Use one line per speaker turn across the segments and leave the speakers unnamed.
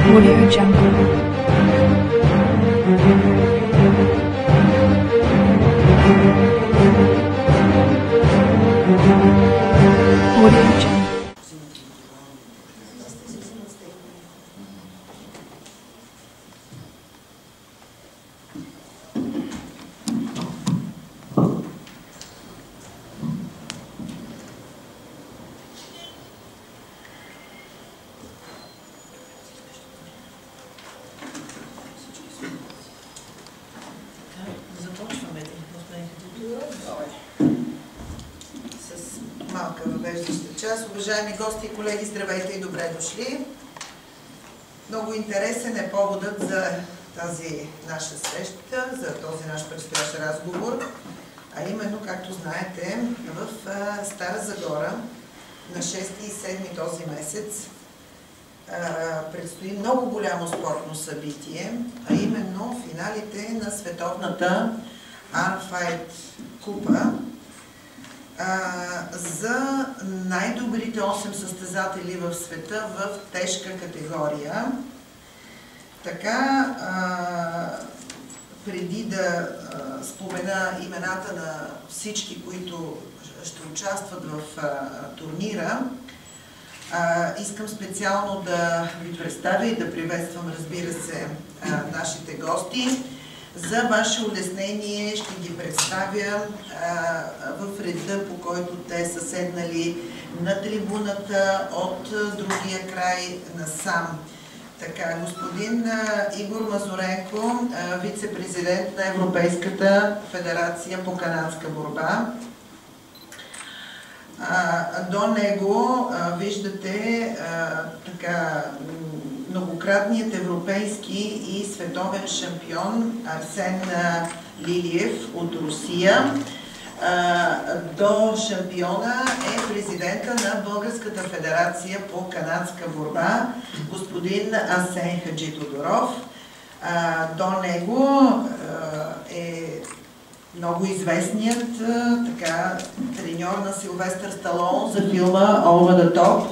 Audio Jungle. Audio Jungle.
Започваме ли? С малка въвеждаща част. Уважаеми гости и колеги, здравейте и добре дошли. Много интересен е поводът за тази наша среща, за този наш предстоящ разговор. А именно, както знаете, в Стара Загора на 6 и 7 този месец предстои много голямо спортно събитие, а именно финалите на световната Armfight купа за най-добрите 8 състезатели в света в тежка категория. Така, преди да спомена имената на всички, които ще участват в турнира, искам специално да ви представя и да приветствам, разбира се, нашите гости. За ваше улеснение ще ги представя в реда, по който те са седнали на трибуната от другия край насам. Така, господин Игор Мазуренко, вице-президент на Европейската федерация по канадска борба. До него виждате така многократният европейски и световен шампион Арсен Лилиев от Русия. До шампиона е президента на Българската федерация по канадска борба, господин Асен Хаджитодоров. До него е много известният треньор на Силвестър Сталон за филма Over the Top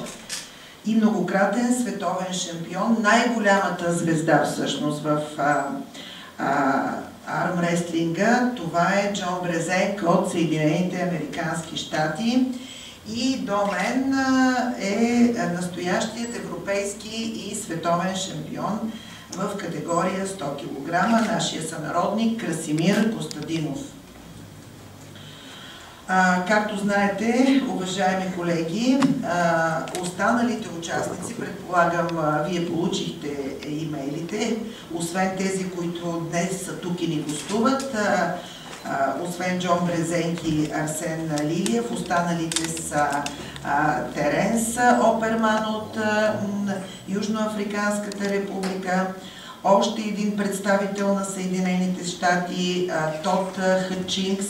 и многократен световен шампион, най-голямата звезда всъщност в армрестлинга. Това е Джон Брезек от Съединените американски щати. И до мен е настоящият европейски и световен шампион в категория 100 кг, нашия сънародник Красимир Костадинов. Както знаете, уважаеми колеги, останалите участници, предполагам, вие получихте имейлите, освен тези, които днес са тук и ни гостуват, освен Джон Брезенк и Арсен Лилиев, останалите са Теренс Оперман от Южноафриканската република, още един представител на Съединените щати, Тод Хачинкс,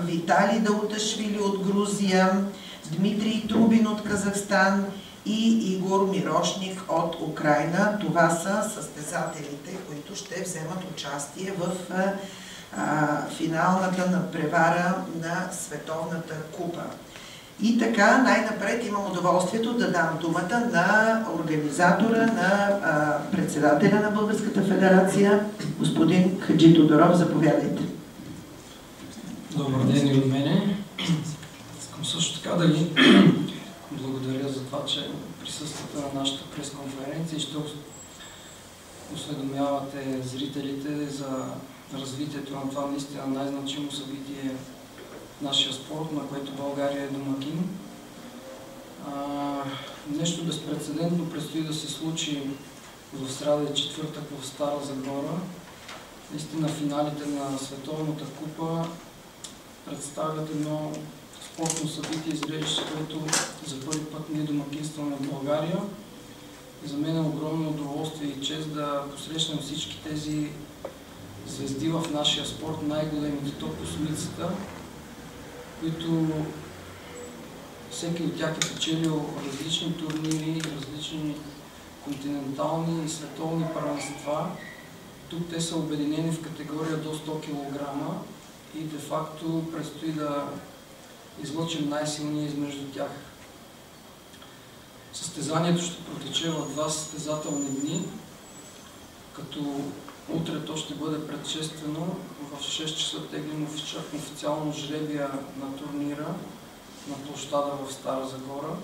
Витали Дауташвили от Грузия, Дмитрий Трубин от Казахстан и Игор Мирошник от Украйна. Това са състезателите, които ще вземат участие в финалната надпревара на Световната купа. И така, най-напред имам удоволствието да дам думата на организатора, на председателя на Българската федерация, господин Хаджитодоров. Заповядайте.
Добър ден и от мене. Искам също така да ви благодаря за това, че присъствате на нашата пресконференция и ще осведомявате зрителите за развитието на това наистина най-значимо събитие в нашия спорт, на което България е домакин. Нещо безпрецедентно предстои да се случи в сряда и четвъртък в Стара Загора. Наистина финалите на Световната купа представят едно спортно събитие, изглеждаше, което за първи път ние домакинстваме в България. За мен е огромно удоволствие и чест да посрещнем всички тези звезди в нашия спорт, най-големите топ осмицата, които всеки от тях е печелил различни турнири, различни континентални и световни първенства. Тук те са обединени в категория до 100 кг и де-факто предстои да излъчим най-силния измежду тях. Състезанието ще протече в 2 състезателни дни, като утре то ще бъде предшествено. В 6 часа теглим официално жребия на турнира на площада в Стара Загора,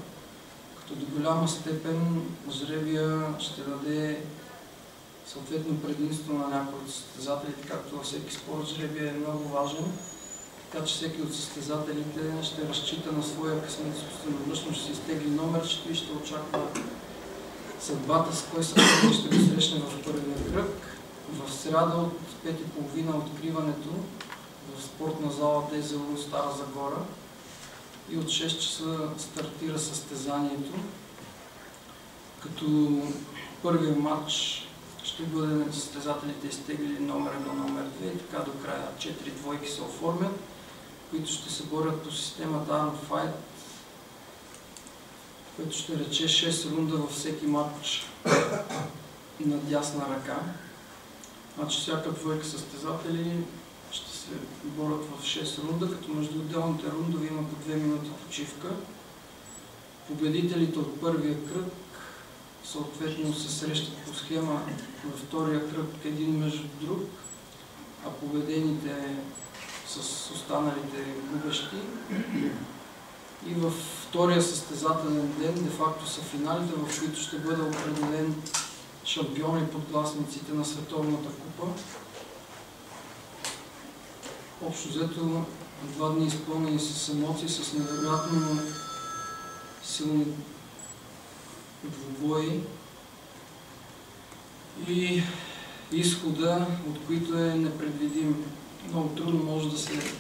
като до голяма степен жребия ще даде съответно предимство на някои от състезателите, както във всеки спорт жребия е много важен, така че всеки от състезателите ще разчита на своя късмет, собственоръчно ще си изтегли номерчето и ще очаква съдбата, с кой състезател ще го срещне в първия кръг. В сряда от 5:30 откриването в спортна зала ДЗУ Стара Загора и от 6 часа стартира състезанието, като първият матч ще бъде на състезателите изтеглили номер 1, номер 2 и така до края 4 двойки се оформят, които ще се борят по системата Arm Fight, което ще рече 6 рунда във всеки матч на дясна ръка. Значи всяка двойка състезатели ще се борят в 6 рунда, като между отделните рундови има по 2 минути почивка. Победителите от първия кръг съответно се срещат по схема във втория кръг един между друг, а победените с останалите губещи. И във втория състезателен ден де-факто са финалите, в които ще бъде определен шампион и подгласниците на Световната купа. Общо взето 2 дни изпълнени с емоции, с невероятно силни двубои и изхода, от които е непредвидим. Много трудно може да се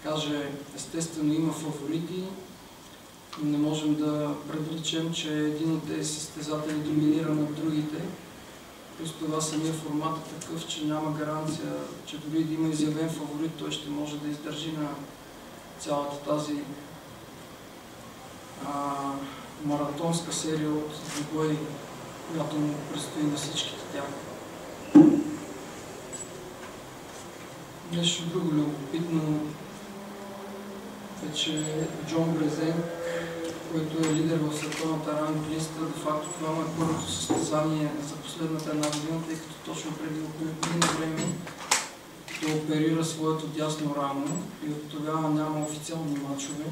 каже, естествено има фаворити, но не можем да предречем, че един от тези състезатели доминира над другите. Плюс това самия формат е такъв, че няма гаранция, че дори да има изявен фаворит, той ще може да издържи на цялата тази маратонска серия от двубои, която му предстои на всичките тях. Нещо друго любопитно е, че Джон Брезенк, който е лидер в световната ранглиста, де-факто това му е първото състезание за последната една година, тъй като точно преди около година време той оперира своето дясно рамо и от тогава няма официални мачове.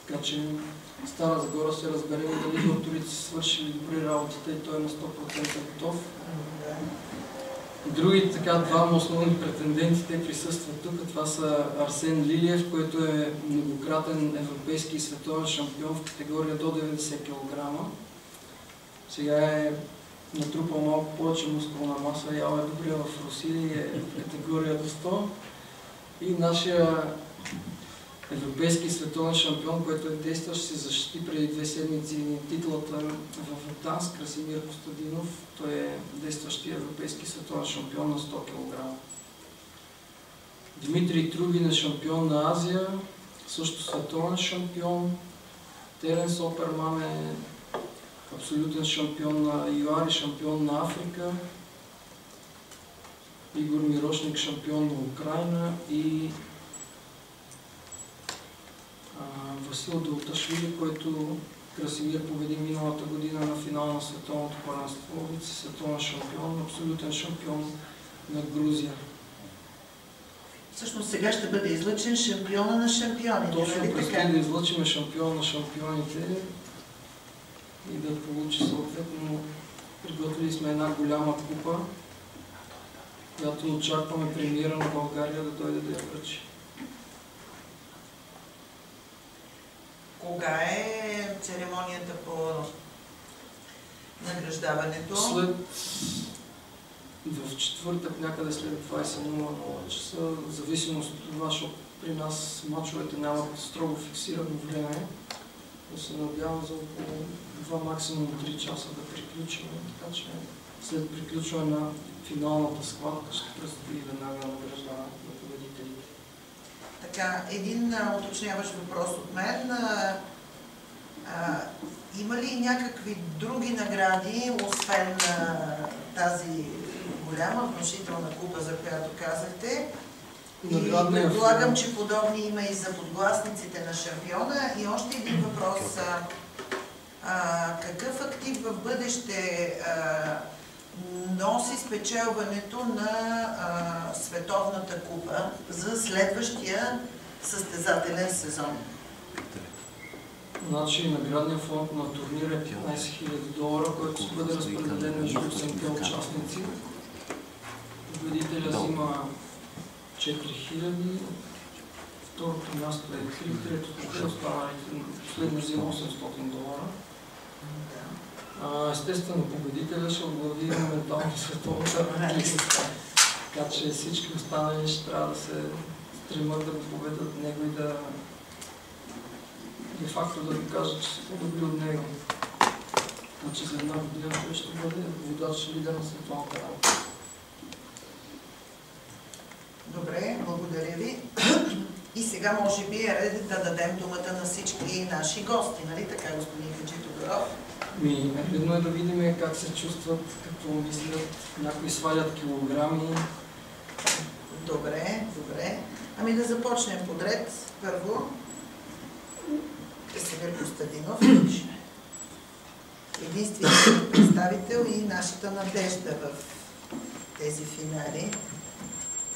Така че Стара Загора се разберем дали докторите са свършили добри работите и той е на 100% готов. Другите така двама основни претенденти, те присъстват тук. Това са Арсен Лилиев, който е многократен европейски и световен шампион в категория до 90 кг. Сега е натрупал малко повече мускулна маса, ял е добре в Русия, е в категория до 100. И нашия европейски световен шампион, който е действащ, се защити преди 2 седмици титлата в Гданьск, Красимир Костадинов. Той е действащия европейски световен шампион на 100 кг. Дмитрий Трубин е шампион на Азия, също световен шампион. Теренс Оперман е абсолютен шампион на ЮАР и шампион на Африка. Игор Мирошник шампион на Украина и Васил Долташвили, който Красимир победи миналата година на финал на световното първенство, вице-световен шампион, абсолютен шампион на Грузия.
Всъщност сега ще бъде излъчен шампиона на шампионите.
Точно предстои да излъчим шампион на шампионите и да получи съответно. Приготвили сме една голяма купа, която очакваме премиера на България да дойде да я връчи.
Кога е церемонията по награждаването?
В четвъртък, някъде след 20:00 часа, в зависимост от това, защото при нас мачовете нямат строго фиксирано време, но се надявам за около 2, максимум 3 часа да приключим, така че след приключване на финалната схватка ще предстои веднага награждаването на победителите.
Така, един уточняващ въпрос от мен. Има ли някакви други награди, освен тази голяма внушителна купа, за която казахте? И предполагам, че подобни има и за подгласниците на шампиона. И още един въпрос. Какъв актив в бъдеще носи спечелването на Световната купа за следващия състезателен сезон?
Значи наградният фонд на турнира е 15 000 $, който ще бъде разпределен между 8-те участници. Победителя взима 4000, второто място е 3, третото е останалите, последно взима $800. Естествено, победителя ще оглави моментално световната ранглиста. Така че всички останали ще трябва да се стремат да го победят него и да де-факто да докажат, че са по-добри от него. Значи за една година той ще бъде водач лидер на световната ранглиста.
Добре, благодаря ви. И сега може би е ред да дадем думата на всички наши гости, нали така, господин Хаджитодоров?
Редно е да видим как се чувстват, какво мислят, някои свалят килограми.
Добре, добре. Ами да започнем подред. Първо, Красимир Костадинов, единственият представител и нашата надежда в тези финали.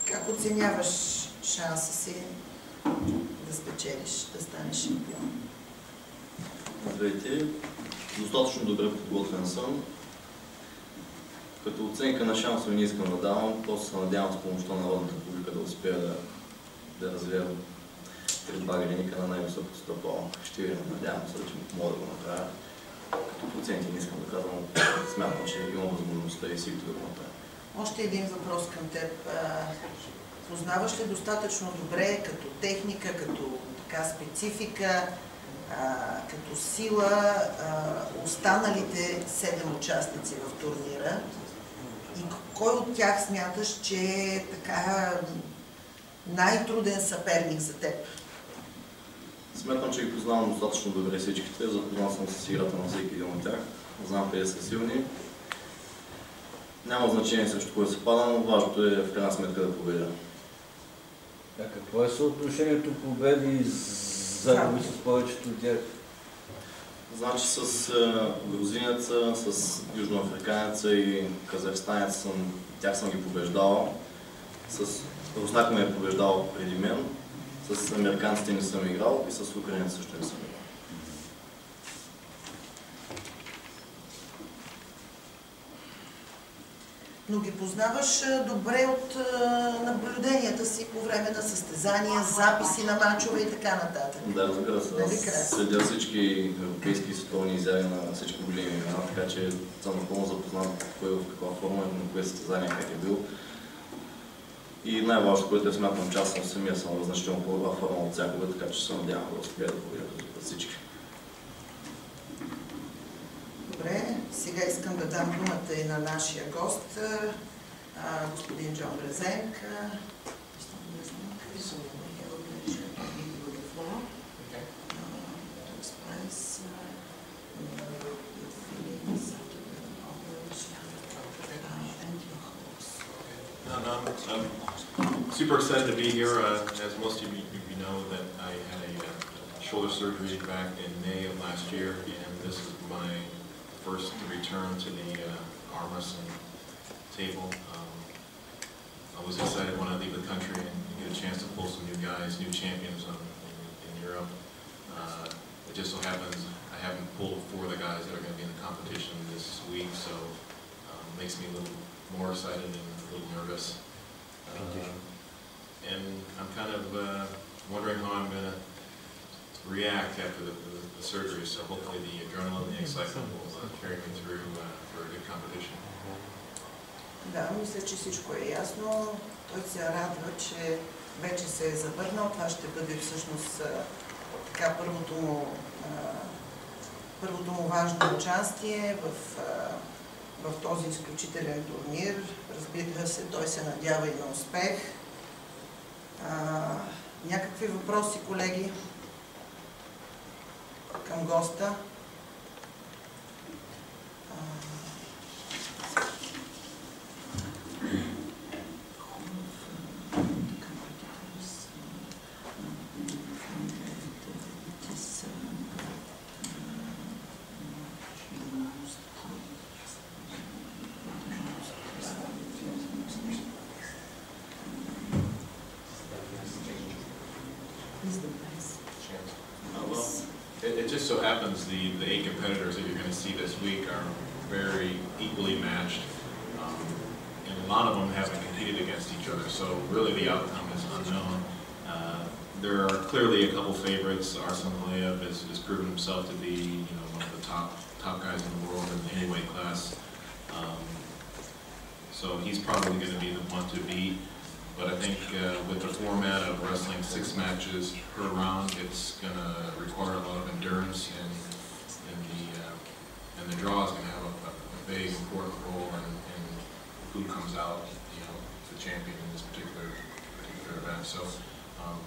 Как оценяваш шанса си да спечелиш, да станеш шампион?
Здравейте, достатъчно добре подготвен съм. Като оценка на шанса не искам да давам, просто се надявам с помощта на народната публика да успея да развия три-два греника на най-високото стъпало. Ще ви надявам се, че мога да го направя. Като проценти не искам да казвам, смятам, че имам възможността и силите да го направя.
Още един въпрос към теб. Познаваш ли достатъчно добре като техника, като така специфика, като сила останалите 7 участници в турнира? И кой от тях смяташ, че е така най-труден съперник за теб?
Смятам, че ги познавам достатъчно добре всичките, запознал съм с играта на всеки един от тях. Знам къде са силни. Няма значение срещу кой се пада, но важното е в крайна сметка да победя.
Какво е съотношението победи и загуби с повечето от тях?
Значи с грузинеца, с южноафриканеца и казахстанеца тях съм ги побеждавал. С руснак ме е побеждал преди мен. С американците не съм играл и с украинец също не съм играл.
Но ги познаваш добре от наблюденията си по време на състезания, записи на мачове и така нататък.
Да, разбира се. Следя всички европейски и световни изяви на всички големи имена, така че съм напълно запознат кой в каква форма, на кое състезание как е бил. И най-важното, което смятам, че аз съм самия съм в значително по-добра форма от всякога, така че се надявам да успея да победя всички.
Добре, сега искам да дам думата и на нашия гост, господин Джон Брезенк.
I'm super excited to be here. As most of you know, that I had a shoulder surgery back in May of last year, and this is my first return to the arm wrestling table. I was excited when I leave the country and get a chance to pull some new guys, new champions in Europe. It just so happens I haven't pulled 4 of the guys that are going to be in the competition this week, so it makes me a little more excited and a little nervous. And I'm kind of wondering how I'm going to react after the surgery, so hopefully the adrenaline and the excitement will carry me through for a good competition.
Да, мисля, че всичко е ясно. Той се радва, че вече се е завърнал. Това ще бъде всъщност така първото му важно участие в този изключителен турнир. Разбира се, той се надява и на успех. Някакви въпроси, колеги, към госта?
just so happens the 8 competitors that you're going to see this week are very equally matched. And a lot of them haven't competed against each other, so really the outcome is unknown. There are clearly a couple favorites. Arsen Valiev has proven himself to be, one of the top guys in the world in the heavyweight class. So he's probably going to be the one to beat. But I think with the format of wrestling 6 matches per round, it's going to require a lot of endurance, and the draw is going to have a big important role in who comes out, the champion in this particular event. So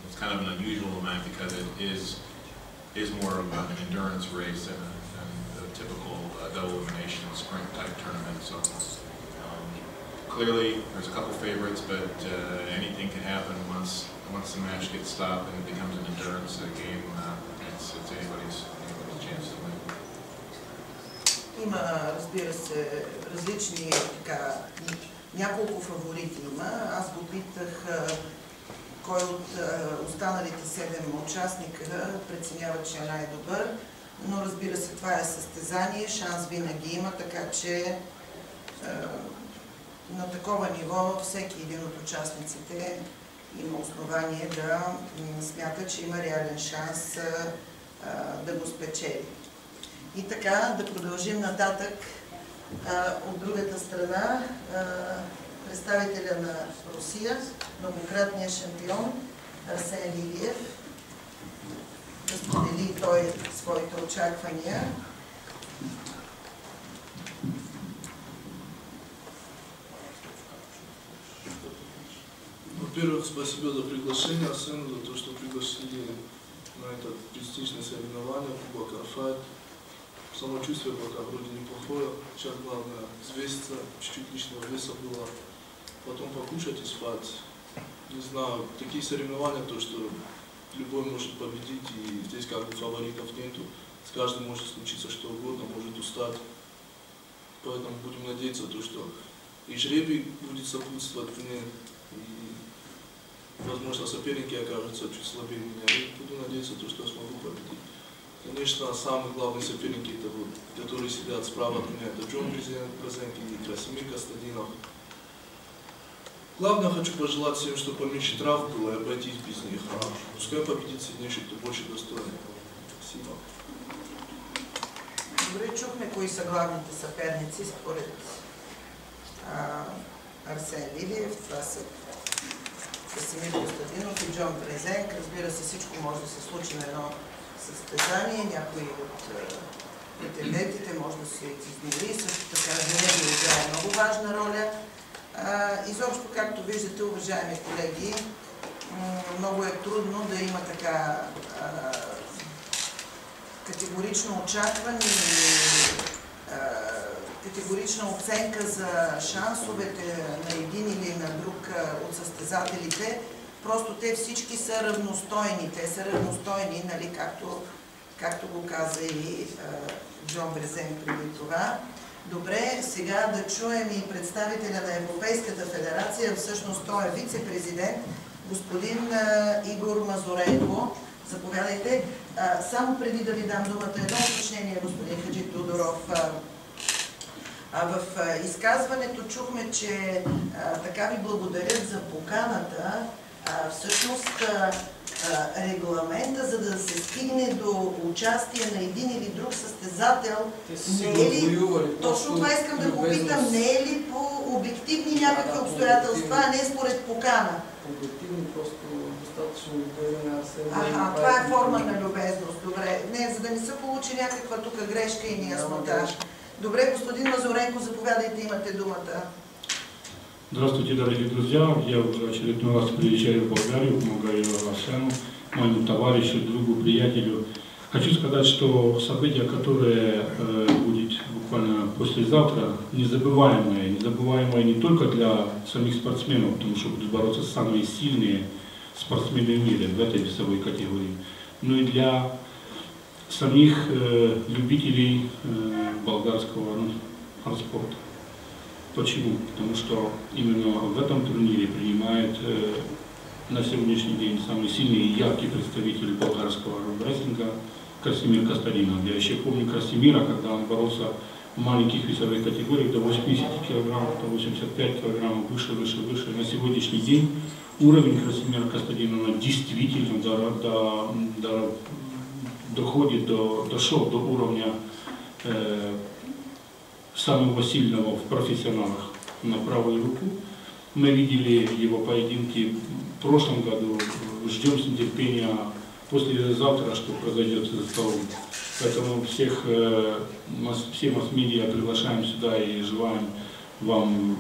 it's kind of an unusual event because it is more of an endurance race than a typical double elimination sprint type tournament. So clearly there's a couple favorites, but anything can happen once the match gets stopped and it becomes an endurance game. It's anybody's chance to win.
Има, разбира се, различни няколко фаворити има. Аз го питах кой от останалите 7 участника преценява, че е най-добър, но разбира се, това е състезание, шанс винаги има, така че на такова ниво всеки един от участниците има основание да смята, че има реален шанс да го спечели. И така, да продължим нататък. От другата страна, представителя на Русия, многократния шампион Арсен Лилиев, да сподели той своите очаквания.
Во-первых, спасибо за приглашение, Арсену, за то, что пригласили на это престижное соревнование Кубок Арфайт. Самочувствие пока вроде неплохое, сейчас главное взвеситься, чуть-чуть лишнего веса было, потом покушать и спать. Не знаю, такие соревнования, то, что любой может победить, и здесь как бы фаворитов нету, с каждым может случиться что угодно, может устать. Поэтому будем надеяться, то, что и жребий будет сопутствовать мне, и, возможно, соперники окажутся чуть слабее меня, и буду надеяться, то, что я смогу победить. Конечно, самые главные соперники, это вот, которые сидят справа от меня, это Джон Брезенко и Красимир Костадинов. Главное, хочу пожелать всем, чтобы поменьше трав было и обойтись без них. Пускай победит сильнейший, кто больше достоин. Спасибо.
Добре, чухме кои са главните съперници според Арсен Лилиев. Това са Красимир Костадинов и Джон Брезенко. Разбира се, всичко може да се случи на едно състезание. Някои от претендентите може да се изневери. Също така Женеви играе много важна роля. Изобщо, както виждате, уважаеми колеги, много е трудно да има така категорично очакване и категорична оценка за шансовете на един или на друг от състезателите. Просто те всички са равностойни. Те са равностойни, нали, както го каза и Джон Брезенко преди това. Добре, сега да чуем и представителя на Европейската федерация, всъщност той е вице-президент, господин Игор Мазуренко. Заповядайте. Само преди да ви дам думата, едно уточнение, господин Хаджи Тодоров. В изказването чухме, че така ви благодарят за поканата. Всъщност регламента, за да се стигне до участие на един или друг състезател, не е ли, точно това искам да попитам, не е ли по обективни някакви обстоятелства, а не според покана?
Обективни, просто достатъчно любезен Арсен.
Това е форма на любезност, добре. Не, за да не се получи някаква тук грешка и неяснота. Добре, господин Мазуренко, заповядайте, имате думата.
Здравствуйте, дорогие друзья! Я уже очередной раз приезжаю в Болгарию, помогаю Арсену, моему товарищу, другу, приятелю. Хочу сказать, что событие, которое будет буквально послезавтра, незабываемое не только для самих спортсменов, потому что будут бороться самые сильные спортсмены в мире в этой весовой категории, но и для самих любителей болгарского спорта. Почему? Потому что именно в этом турнире принимает на сегодняшний день самый сильный и яркий представитель болгарского рестлинга Красимир Костадинов. Я еще помню Красимира, когда он боролся в маленьких весовых категориях до 80 килограммов, до 85 килограммов, выше. На сегодняшний день уровень Красимира Костадинова действительно дошел до уровня самого сильного в профессионалах на правую руку. Мы видели его поединки в прошлом году, ждем с нетерпением послезавтра, что произойдет за столом. Поэтому все масс-медиа приглашаем сюда и желаем вам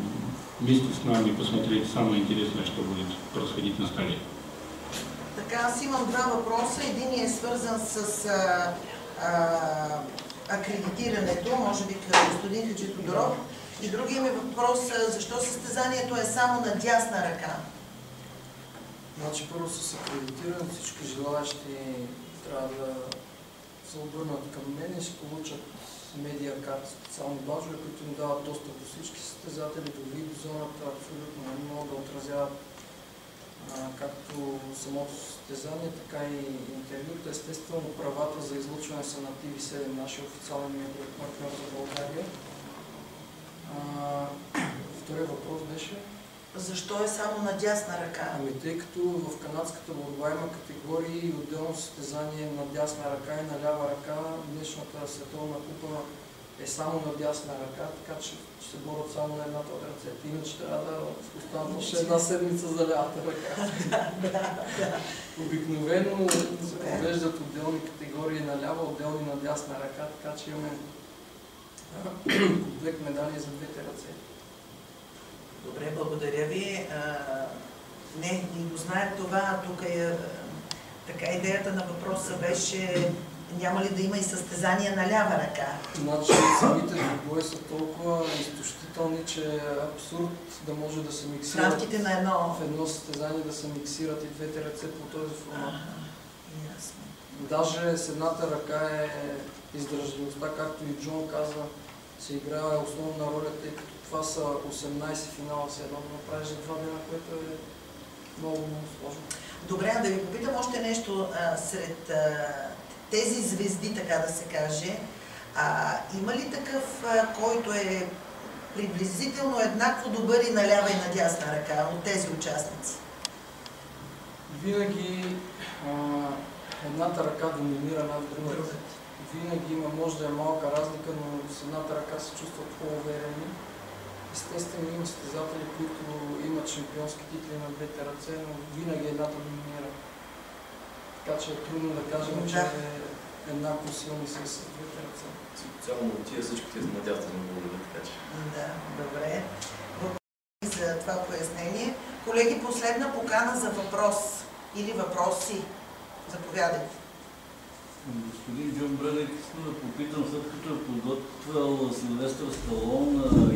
вместе с нами посмотреть самое интересное, что будет происходить на столе.
Така, аз имам два въпроса. Един е свързан с акредитирането, може би към господин Хаджитодоров. И другия ми въпрос, защо състезанието е само на дясна ръка?
Значи първо с акредитиране всички желаящи трябва да се обърнат към мен и ще получат медиа карт, специални баджове, които им дават достъп до всички състезатели, до видеозоната, абсолютно не могат да отразяват както самото състезание, така и интервюта. Естествено, правата за излъчване са на TV7, нашия официален медиен партньор за България. Втория въпрос беше?
Защо е само на дясна ръка?
Ами тъй като в канадската борба има категории и отделно състезание на дясна ръка и на лява ръка. Днешната световна купа е само на дясна ръка, така че ще се борят само на едната от ръцете. Иначе трябва да останат още една седмица за лявата ръка. Обикновено се провеждат отделни категории на лява, отделни на дясна ръка, така че имаме комплект медали за двете ръце.
Добре, благодаря ви. Не го знаем това. Тук е така идеята на въпроса беше няма ли да има и състезания на лява ръка?
Значи самите двубои са толкова изтощителни, че е абсурд да може да се миксират.
В рамките на
едно състезание да се миксират и двете ръце по този формат.
Ясно.
Даже с едната ръка е издържливостта, както и Джон каза, се играе основна роля, тъй като това са 18 финала с едно да направиш за 2 дена, което е много сложно.
Добре, да ви попитам още нещо сред тези звезди, така да се каже. Има ли такъв, който е приблизително еднакво добър и на лява и на дясна ръка от тези участници?
Винаги едната ръка доминира над другата. Винаги има, може да е малка разлика, но с едната ръка се чувстват по-уверени. Естествено има състезатели, които имат шампионски титли на двете ръце, но винаги едната доминира. Така че е трудно да кажем, че е еднакво силни с двете ръце.
Специално тия всичките са надясно благодаря, така че.
Да, добре. Благодаря за това пояснение. Колеги, последна покана за въпрос или въпроси. Заповядайте.
Господин Джон Бредек, искам да попитам, след като е подготвил Силвестър Сталон,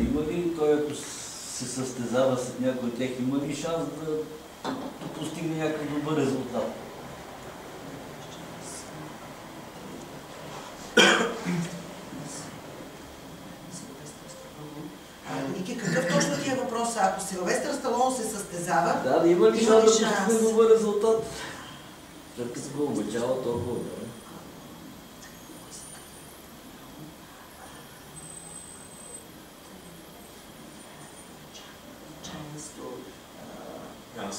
има ли той, ако се състезава с някой от тях, има ли шанс да постигне някакъв добър резултат?
Ники, какъв точно ти е въпрос? Ако Силвестър Сталон се състезава,
да, има ли шанс да постигне добър резултат? След като го обучава толкова добре.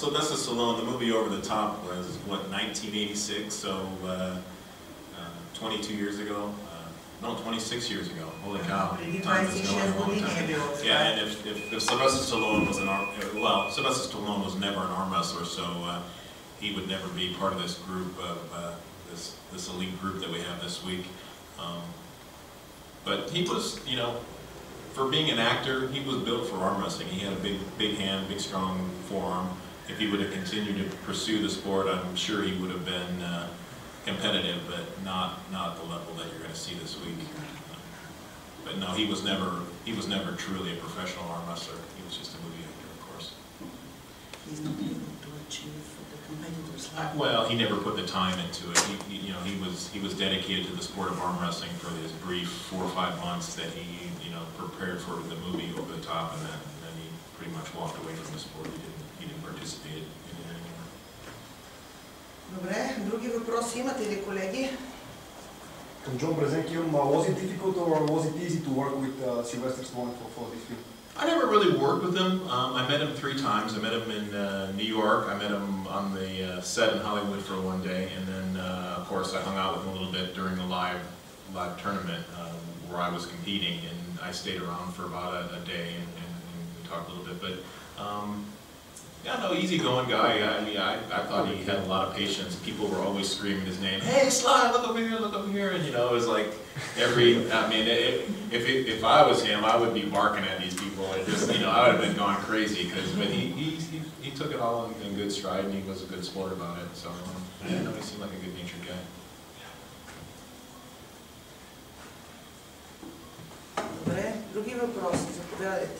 Sylvester Stallone, the movie Over the Top was, what, 1986, so 22 years ago? No, 26 years ago. Holy cow. Time is going a long time. Yeah, and if Sylvester Stallone was Sylvester Stallone was never an arm wrestler, so he would never be part of this group of this elite group that we have this week. But he was, you know, for being an actor, he was built for arm wrestling. He had a big hand, big strong forearm. If he would have continued to pursue the sport, I'm sure he would have been competitive, but not the level that you're going to see this week. But no, he was never truly a professional arm wrestler. He was just a movie actor, of course.
He's not able to achieve the competitors' level.
Well, he never put the time into it. He was dedicated to the sport of arm wrestling for his brief 4 or 5 months that he prepared for the movie Over the Top, and then he pretty much walked away from the sport. He didn't participate in it anymore.
Добре, други въпроси имате ли, колеги?
From John Brzezinski, was it difficult or was it easy to work with Sylvester Stallone for this film?
I never really worked with him. I met him 3 times. I met him in New York. I met him on the set in Hollywood for one day, and then of course I hung out with him a little bit during the live tournament where I was competing, and I stayed around for about a day and talked a little bit. But yeah, no, easygoing guy. I mean, I thought he had a lot of patience. People were always screaming his name. Hey, Sly, look over here, and you know, it was like I mean, if I was him, I would be barking at these people. It just, you know, I would have been going crazy but he took it all in good stride, and he was a good sport about it. So you know, he seemed like a good-natured guy.
Добре, други въпроси, заповядайте.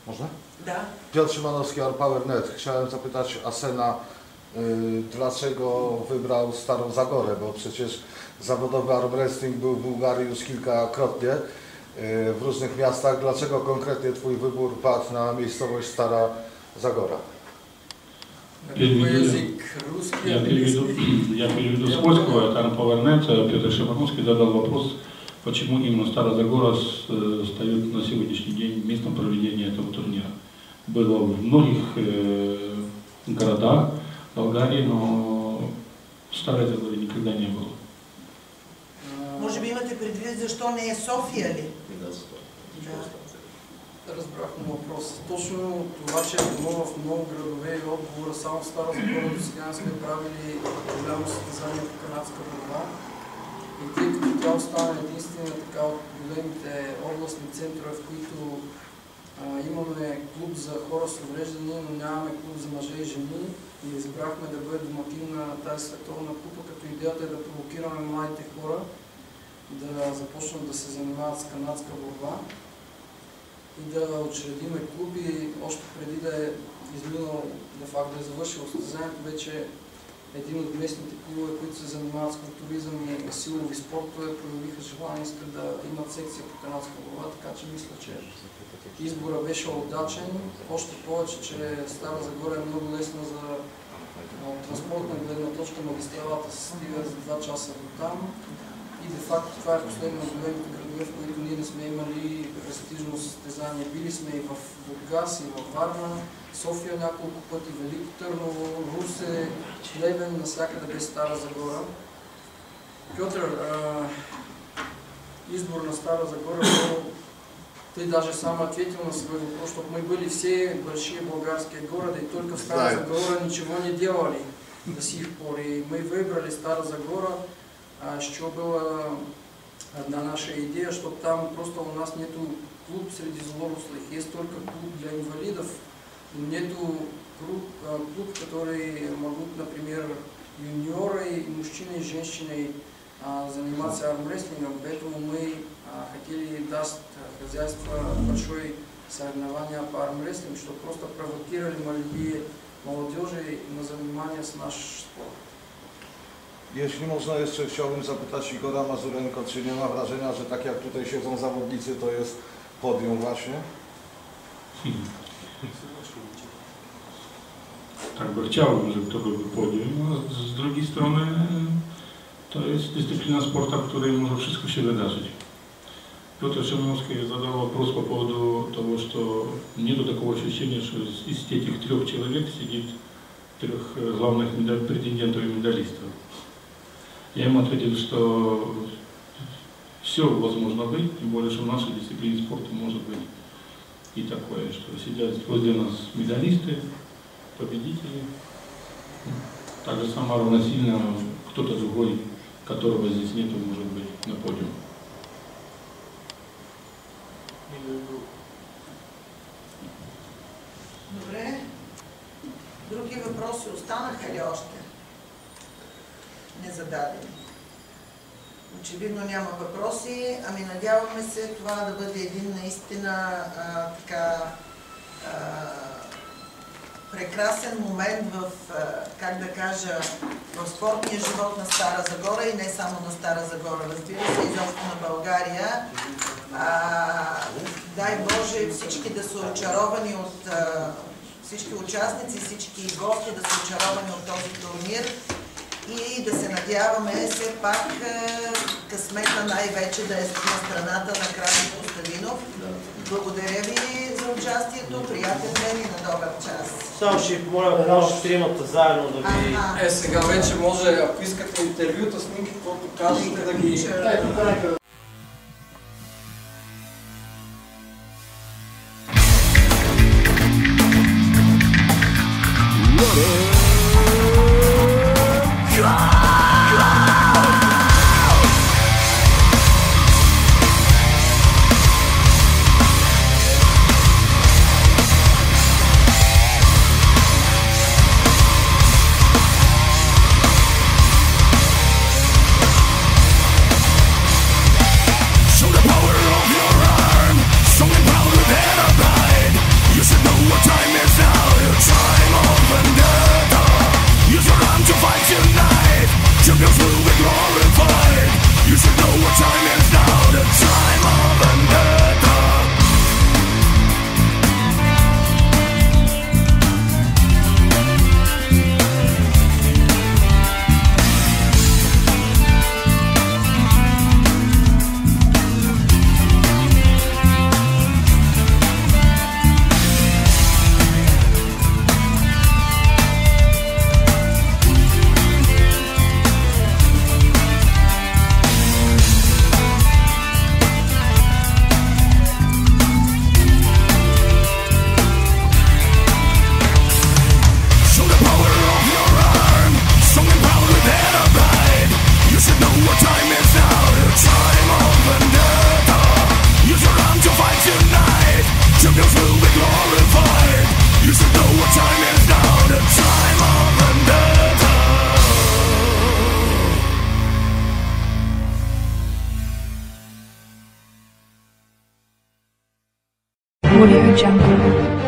Można?
Да.
Piotr Szymanowski, AllPower.net. Chciałem zapytać Asena, dlaczego wybrał Starą Zagorę, bo przecież zawodowy arm wrestling był w Bułgarii już kilkakrotnie w różnych miastach. Dlaczego konkretnie Twój wybór padł na miejscowość Stara Zagora?
Я переведу с польского, это AllPower.net. Петр Шимановский задал вопрос, почему именно Старая Загора стает на сегодняшний день местом проведения этого турнира. Было в многих городах Болгарии, но в Старой Загоре никогда не было.
Може би имате предвид защо не е София ли?
Разбрах му въпрос. Точно това, че е било в много градове и отговора само в Стара Загора до сега не сме правили голямо състезание по канадска борба. И тъй като тя остана единствена така от големите областни центрове, в които имаме клуб за хора с увреждания, но нямаме клуб за мъже и жени, и избрахме да бъде домакин на тази световна купа, като идеята е да провокираме младите хора да започнат да се занимават с канадска борба и да учредиме клуби. Още преди да е изминал, де факто да е завършил състезанието, вече един от местните клубове, които се занимават с културизъм и силови спортове, проявиха желание, искат да имат секция по канадска борба, така че мисля, че избора беше удачен. Още повече, че Стара Загора е много лесна за транспортна гледна точка, магистралата се стига за 2 часа до там. И де факто това е последно от големите градове, в които ние не сме имали престижно състезание. Били сме и в Бургас, и в Варна, София няколко пъти, Велико Търново, Русе, Плевен, навсякъде без Стара Загора. Петър, избор на Стара Загора, ты даже сам ответил на свой вопрос, чтобы мы были все большие болгарские города, и только в Стара Загора ничего не делали до сих пор. И мы выбрали Стара Загора, що была одна наша идея, чтобы там просто у нас нету клуб среди взрослых, есть только клуб для инвалидов, нету клуб, который могут, например, юниоры, и мужчины, и женщины заниматься армрестлингом, поэтому мы хотели дать хозяйство большое соревнование по армрестлингу, чтобы просто провокировали молодежи на занимание с наш спорт.
Jeśli można, jeszcze chciałbym zapytać Igora Mazurenko, czy nie ma wrażenia, że tak jak tutaj siedzą zawodnicy, to jest podium właśnie?
Tak by chciałbym, żeby to był podium. No, z drugiej strony to jest dyscyplina sportu, w której może wszystko się wydarzyć. Петр Шимановский задал вопрос по поводу того, что нету такого ощущения, что из этих 3 человек сидит 3 главных претендентов и медалистов. Я ему ответил, что все возможно быть, тем более, что в нашей дисциплине спорта может быть и такое, что сидят возле нас медалисты, победители, так же само равносильно кто-то другой, которого здесь нету, может быть на подиуме.
Добре. Други въпроси останаха ли още? Незададени. Очевидно няма въпроси, ами надяваме се това да бъде един наистина прекрасен момент в, как да кажа, в спортния живот на Стара Загора и не само на Стара Загора, разбира се, изобщо на България. Дай Боже всички да са очаровани всички участници, всички гости да са очаровани от този турнир и да се надяваме все пак късмета най-вече да е на страната на Краси Костадинов. Благодаря ви за участието, приятен ден и на добър час.
Само ще ви помоля, ако може тримата заедно да ви...
Сега вече може, ако искате интервюта, снимки, каквото кажете да ги...
Audio Jungle.